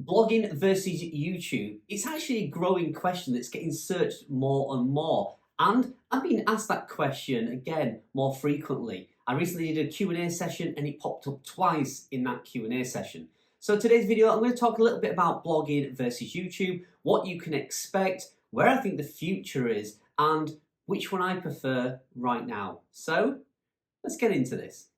Blogging versus YouTube, it's actually a growing question that's getting searched more and more. And I've been asked that question again more frequently. I recently did a Q&A session and it popped up twice in that Q&A session. So today's video, I'm going to talk a little bit about blogging versus YouTube, what you can expect, where I think the future is, and which one I prefer right now. So let's get into this.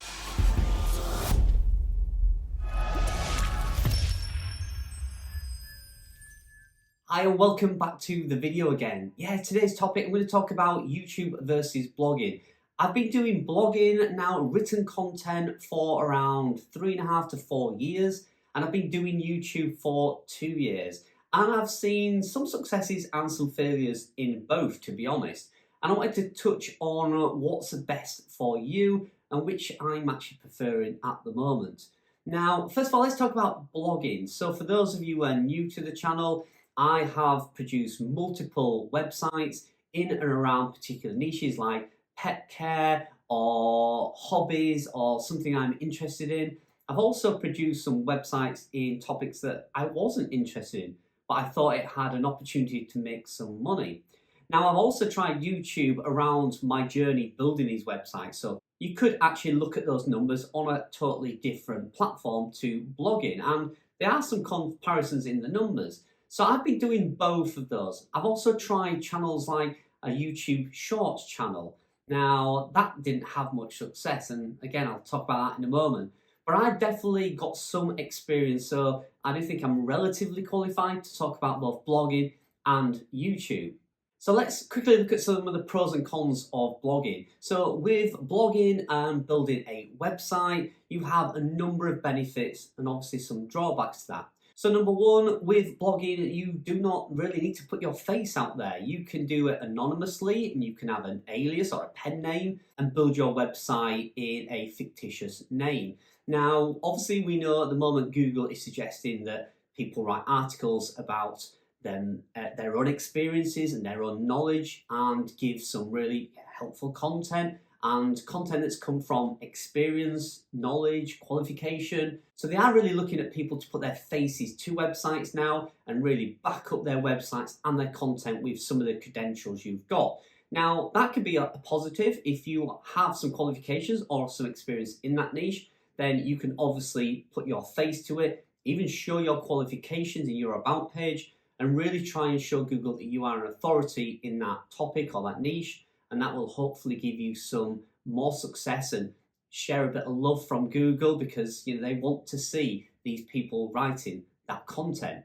Hi and welcome back to the video again. Today's topic, I'm going to talk about YouTube versus blogging. I've been doing blogging now, written content, for around 3.5 to 4 years, and I've been doing YouTube for 2 years. And I've seen some successes and some failures in both, to be honest. And I wanted to touch on what's the best for you and which I'm actually preferring at the moment. Now, first of all, let's talk about blogging. So for those of you who are new to the channel, I have produced multiple websites in and around particular niches like pet care or hobbies or something I'm interested in. I've also produced some websites in topics that I wasn't interested in, but I thought it had an opportunity to make some money. Now, I've also tried YouTube around my journey building these websites. So you could actually look at those numbers on a totally different platform to blogging. And there are some comparisons in the numbers. So I've been doing both of those. I've also tried channels like a YouTube Shorts channel. Now, that didn't have much success, and again, I'll talk about that in a moment. But I've definitely got some experience, so I do think I'm relatively qualified to talk about both blogging and YouTube. So let's quickly look at some of the pros and cons of blogging. So with blogging and building a website, you have a number of benefits and obviously some drawbacks to that. So number one, with blogging, you do not really need to put your face out there. You can do it anonymously and you can have an alias or a pen name and build your website in a fictitious name. Now, obviously we know at the moment Google is suggesting that people write articles about them, their own experiences and their own knowledge, and give some really helpful content and content that's come from experience, knowledge, qualification. So they are really looking at people to put their faces to websites now and really back up their websites and their content with some of the credentials you've got. Now, that could be a positive. If you have some qualifications or some experience in that niche, then you can obviously put your face to it, even show your qualifications in your about page, and really try and show Google that you are an authority in that topic or that niche. And that will hopefully give you some more success and share a bit of love from Google, because they want to see these people writing that content.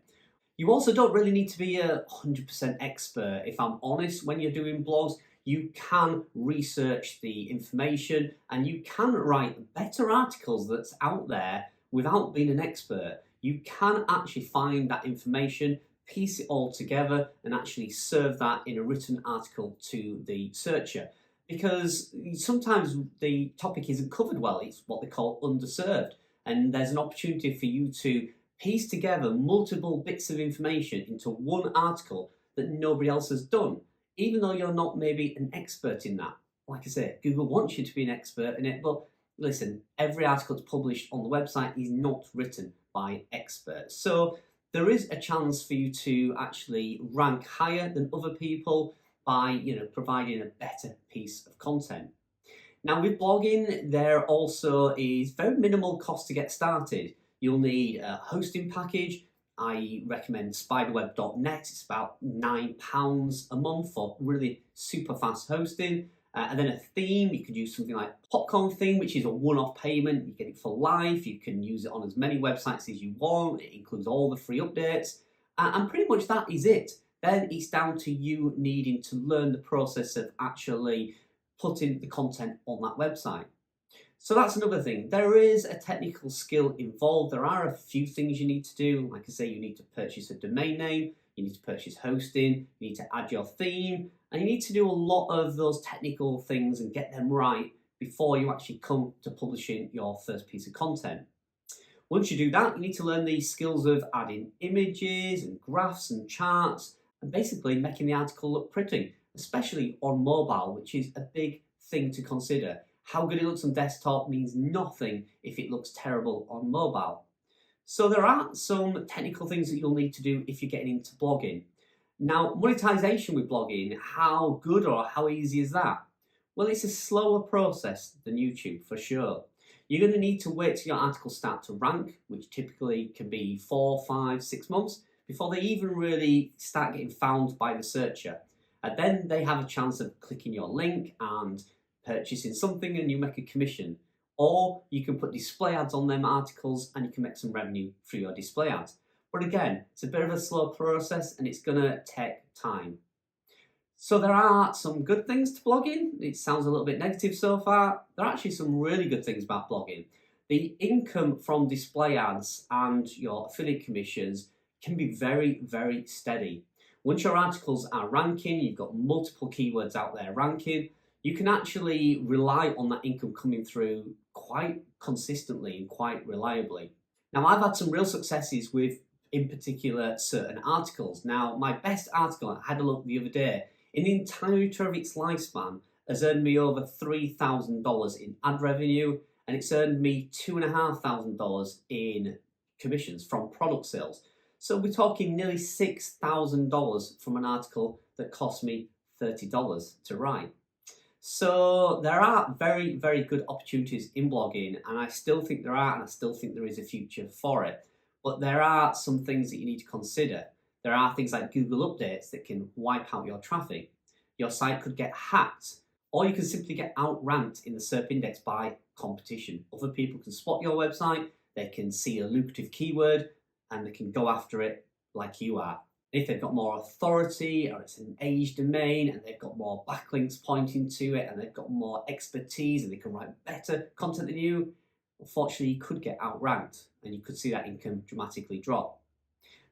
You also don't really need to be a 100% expert. If I'm honest, when you're doing blogs, you can research the information and you can write better articles that's out there without being an expert. You can actually find that information, piece it all together and actually serve that in a written article to the searcher, because sometimes the topic isn't covered well. It's what they call underserved, and there's an opportunity for you to piece together multiple bits of information into one article that nobody else has done, even though you're not maybe an expert in that. Like I say, Google wants you to be an expert in it, but listen, every article that's published on the website is not written by experts. So there is a chance for you to actually rank higher than other people by providing a better piece of content. Now with blogging, there also is very minimal cost to get started. You'll need a hosting package. I recommend spiderweb.net. It's about £9 a month for really super fast hosting. And then a theme, you could use something like Popcorn theme, which is a one-off payment. You get it for life. You can use it on as many websites as you want. It includes all the free updates. And pretty much that is it. Then it's down to you needing to learn the process of actually putting the content on that website. So that's another thing. There is a technical skill involved. There are a few things you need to do. Like I say, you need to purchase a domain name. You need to purchase hosting. You need to add your theme. And you need to do a lot of those technical things and get them right before you actually come to publishing your first piece of content. Once you do that, you need to learn the skills of adding images and graphs and charts and basically making the article look pretty, especially on mobile, which is a big thing to consider. How good it looks on desktop means nothing if it looks terrible on mobile. So there are some technical things that you'll need to do if you're getting into blogging. Now, monetization with blogging, how good or how easy is that? Well, it's a slower process than YouTube for sure. You're going to need to wait till your articles start to rank, which typically can be 4, 5, 6 months before they even really start getting found by the searcher. And then they have a chance of clicking your link and purchasing something and you make a commission. Or you can put display ads on them articles and you can make some revenue through your display ads. But again, it's a bit of a slow process and it's going to take time. So there are some good things to blogging. It sounds a little bit negative so far. There are actually some really good things about blogging. The income from display ads and your affiliate commissions can be very, very steady. Once your articles are ranking, you've got multiple keywords out there ranking, you can actually rely on that income coming through quite consistently and quite reliably. Now, I've had some real successes with, in particular, certain articles. Now, my best article, I had a look the other day, in the entirety of its lifespan, has earned me over $3,000 in ad revenue, and it's earned me $2,500 in commissions from product sales. So we're talking nearly $6,000 from an article that cost me $30 to write. So there are very, very good opportunities in blogging, and I still think there are, and I still think there is a future for it. But there are some things that you need to consider. There are things like Google updates that can wipe out your traffic. Your site could get hacked, or you can simply get outranked in the SERP index by competition. Other people can spot your website, they can see a lucrative keyword, and they can go after it like you are. If they've got more authority, or it's an age domain, and they've got more backlinks pointing to it, and they've got more expertise, and they can write better content than you, unfortunately you could get outranked, and you could see that income dramatically drop.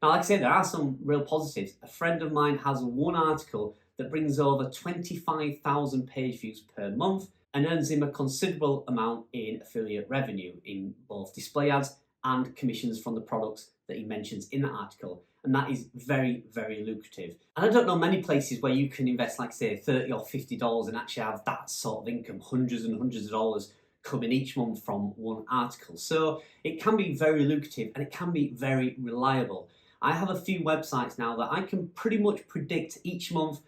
Now, like I say, there are some real positives. A friend of mine has one article that brings over 25,000 page views per month and earns him a considerable amount in affiliate revenue in both display ads and commissions from the products that he mentions in that article. And that is very, very lucrative. And I don't know many places where you can invest, like say, $30 or $50 and actually have that sort of income, hundreds and hundreds of dollars coming each month from one article. So it can be very lucrative and it can be very reliable. I have a few websites now that I can pretty much predict each month,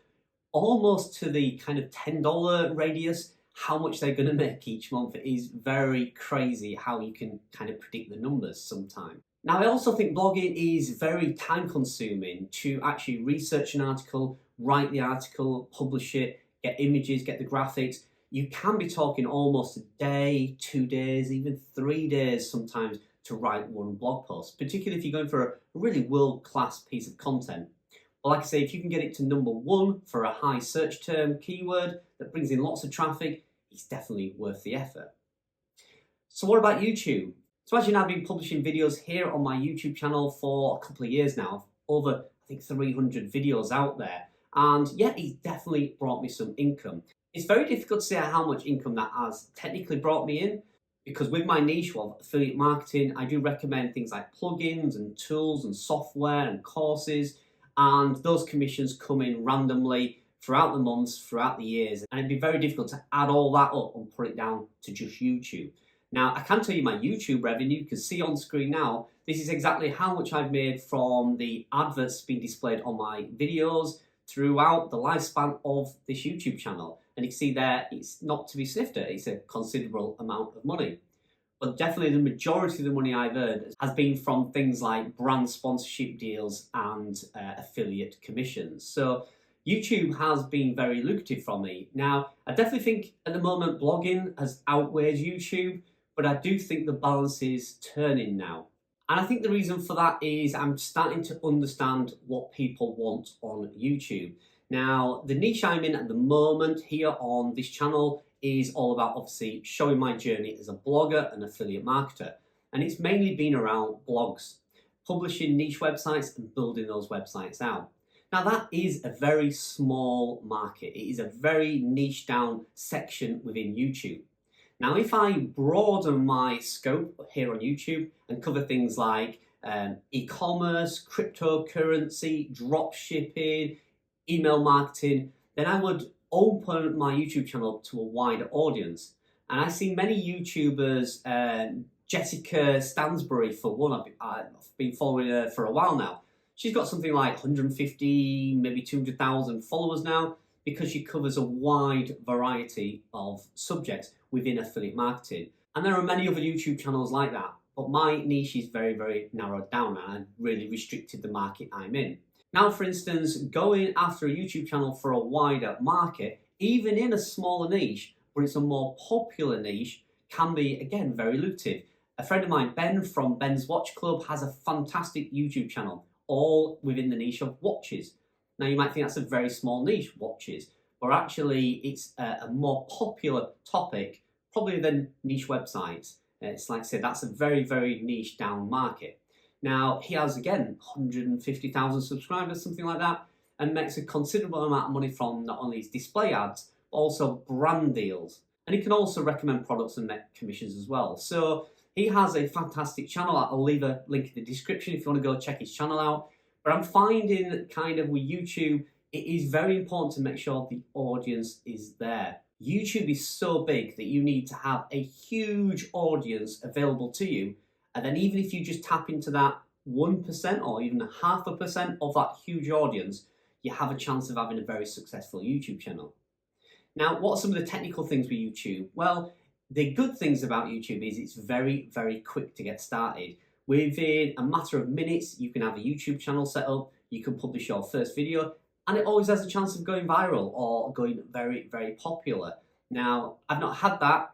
almost to the kind of $10 radius, how much they're going to make each month. It is very crazy how you can kind of predict the numbers sometimes. Now, I also think blogging is very time consuming to actually research an article, write the article, publish it, get images, get the graphics. You can be talking almost a day, 2 days, even 3 days sometimes to write one blog post, particularly if you're going for a really world-class piece of content. But like I say, if you can get it to #1 for a high search term keyword that brings in lots of traffic, it's definitely worth the effort. So what about YouTube? So as you know, I've been publishing videos here on my YouTube channel for a couple of years now, over I think 300 videos out there. And yeah, it's definitely brought me some income. It's very difficult to say how much income that has technically brought me in, because with my niche of affiliate marketing, I do recommend things like plugins and tools and software and courses, and those commissions come in randomly throughout the months, throughout the years, and it'd be very difficult to add all that up and put it down to just YouTube. Now, I can tell you my YouTube revenue. You can see on screen now, this is exactly how much I've made from the adverts being displayed on my videos throughout the lifespan of this YouTube channel. And you can see there, it's not to be sniffed at. It's a considerable amount of money. But definitely the majority of the money I've earned has been from things like brand sponsorship deals and affiliate commissions. So YouTube has been very lucrative for me. Now, I definitely think at the moment blogging has outweighed YouTube, but I do think the balance is turning now. And I think the reason for that is I'm starting to understand what people want on YouTube. Now, the niche I'm in at the moment here on this channel is all about obviously showing my journey as a blogger and affiliate marketer. And it's mainly been around blogs, publishing niche websites and building those websites out. Now, that is a very small market. It is a very niche down section within YouTube. Now, if I broaden my scope here on YouTube and cover things like e-commerce, cryptocurrency, drop shipping, email marketing, then I would open my YouTube channel to a wider audience. And I see many YouTubers Jessica Stansbury, for one, I've been following her for a while now. She's got something like 150, maybe 200,000 followers now because she covers a wide variety of subjects within affiliate marketing. And there are many other YouTube channels like that, but my niche is very, very narrowed down and really restricted the market I'm in. Now, for instance, going after a YouTube channel for a wider market, even in a smaller niche, but it's a more popular niche, can be, again, very lucrative. A friend of mine, Ben from Ben's Watch Club, has a fantastic YouTube channel, all within the niche of watches. Now, you might think that's a very small niche, watches, but actually it's a more popular topic, probably than niche websites. It's like I said, that's a very, very niche down market. Now, he has, again, 150,000 subscribers, something like that, and makes a considerable amount of money from not only his display ads, but also brand deals. And he can also recommend products and make commissions as well. So he has a fantastic channel. I'll leave a link in the description if you want to go check his channel out. But I'm finding kind of with YouTube, it is very important to make sure the audience is there. YouTube is so big that you need to have a huge audience available to you. And then even if you just tap into that 1% or even 0.5% of that huge audience, you have a chance of having a very successful YouTube channel. Now, what are some of the technical things with YouTube? Well, the good things about YouTube is it's very, very quick to get started. Within a matter of minutes, you can have a YouTube channel set up, you can publish your first video, and it always has a chance of going viral or going very, very popular. Now, I've not had that.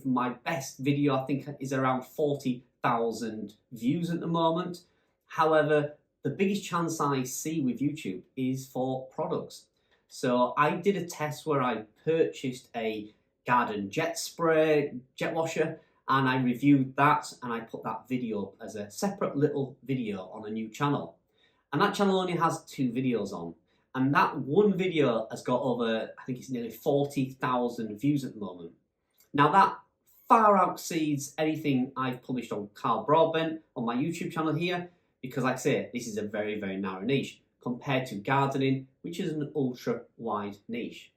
My best video, I think, is around 40,000 views at the moment. However, the biggest chance I see with YouTube is for products. So I did a test where I purchased a garden jet washer, and I reviewed that, and I put that video up as a separate little video on a new channel. And that channel only has 2 videos on. And that one video has got over, I think it's nearly 40,000 views at the moment. Now that far exceeds anything I've published on Carl Broadbent on my YouTube channel here, because like I say, this is a very, very narrow niche compared to gardening, which is an ultra wide niche.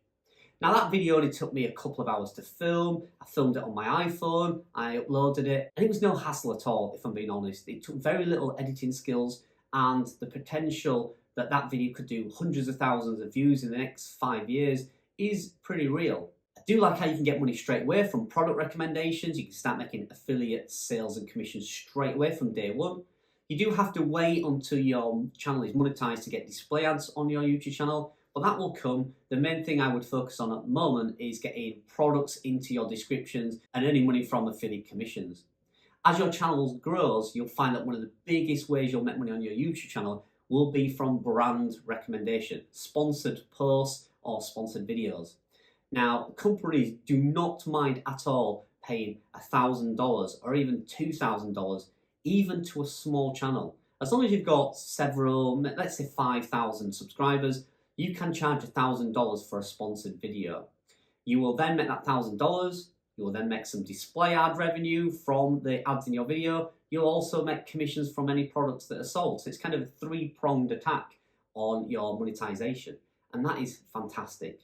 Now that video only took me a couple of hours to film. I filmed it on my iPhone, I uploaded it, and it was no hassle at all, if I'm being honest. It took very little editing skills, and the potential that that video could do hundreds of thousands of views in the next 5 years is pretty real. I do like how you can get money straight away from product recommendations. You can start making affiliate sales and commissions straight away from day one. You do have to wait until your channel is monetized to get display ads on your YouTube channel, but that will come. The main thing I would focus on at the moment is getting products into your descriptions and earning money from affiliate commissions. As your channel grows, you'll find that one of the biggest ways you'll make money on your YouTube channel will be from brand recommendation, sponsored posts or sponsored videos. Now, companies do not mind at all paying $1,000 or even $2,000, even to a small channel. As long as you've got several, let's say 5,000 subscribers, you can charge $1,000 for a sponsored video. You will then make that $1,000. You will then make some display ad revenue from the ads in your video. You'll also make commissions from any products that are sold. So it's kind of a 3-pronged attack on your monetization. And that is fantastic.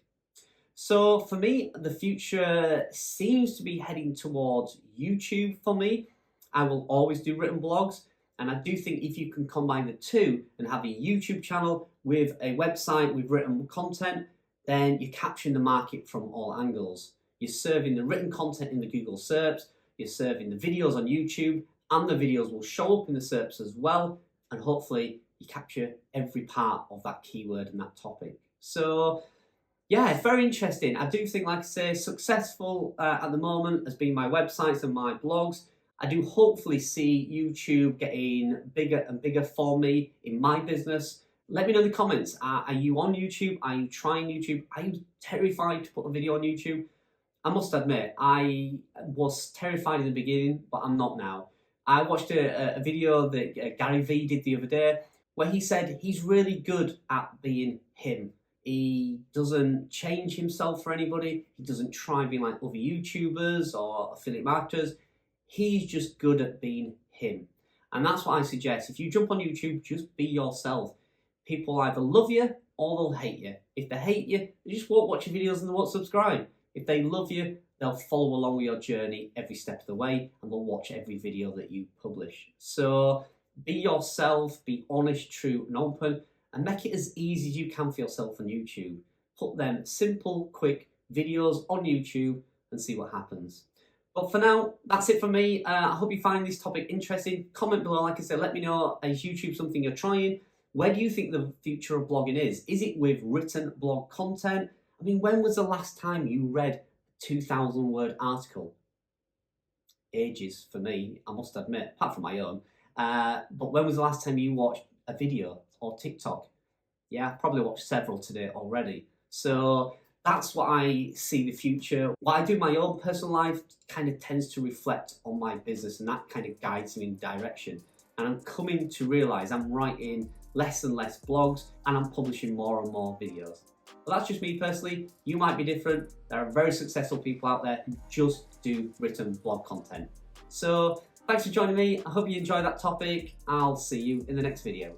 So for me, the future seems to be heading towards YouTube for me. I will always do written blogs. And I do think if you can combine the two and have a YouTube channel with a website with written content, then you're capturing the market from all angles. You're serving the written content in the Google SERPs, you're serving the videos on YouTube, and the videos will show up in the SERPs as well, and hopefully you capture every part of that keyword and that topic. So yeah, it's very interesting. I do think, like I say, successful at the moment has been my websites and my blogs. I do hopefully see YouTube getting bigger and bigger for me in my business. Let me know in the comments. Are you on YouTube? Are you trying YouTube? Are you terrified to put a video on YouTube? I must admit, I was terrified in the beginning, but I'm not now. I watched a video that Gary Vee did the other day where he said he's really good at being him. He doesn't change himself for anybody. He doesn't try being like other YouTubers or affiliate marketers. He's just good at being him. And that's what I suggest. If you jump on YouTube, just be yourself. People either love you or they'll hate you. If they hate you, they just won't watch your videos and they won't subscribe. If they love you, they'll follow along with your journey every step of the way, and they'll watch every video that you publish. So be yourself, be honest, true and open, and make it as easy as you can for yourself on YouTube. Put them simple, quick videos on YouTube and see what happens. But for now, that's it for me. I hope you find this topic interesting. Comment below, like I said, let me know, is YouTube something you're trying? Where do you think the future of blogging is? Is it with written blog content? I mean, when was the last time you read a 2,000 word article? Ages for me, I must admit, apart from my own. But when was the last time you watched a video or TikTok? Yeah, I've probably watched several today already. So that's what I see the future. What I do in my own personal life kind of tends to reflect on my business, and that kind of guides me in direction. And I'm coming to realise I'm writing less and less blogs, and I'm publishing more and more videos. But that's just me personally. You might be different. There are very successful people out there who just do written blog content. So thanks for joining me. I hope you enjoyed that topic. I'll see you in the next video.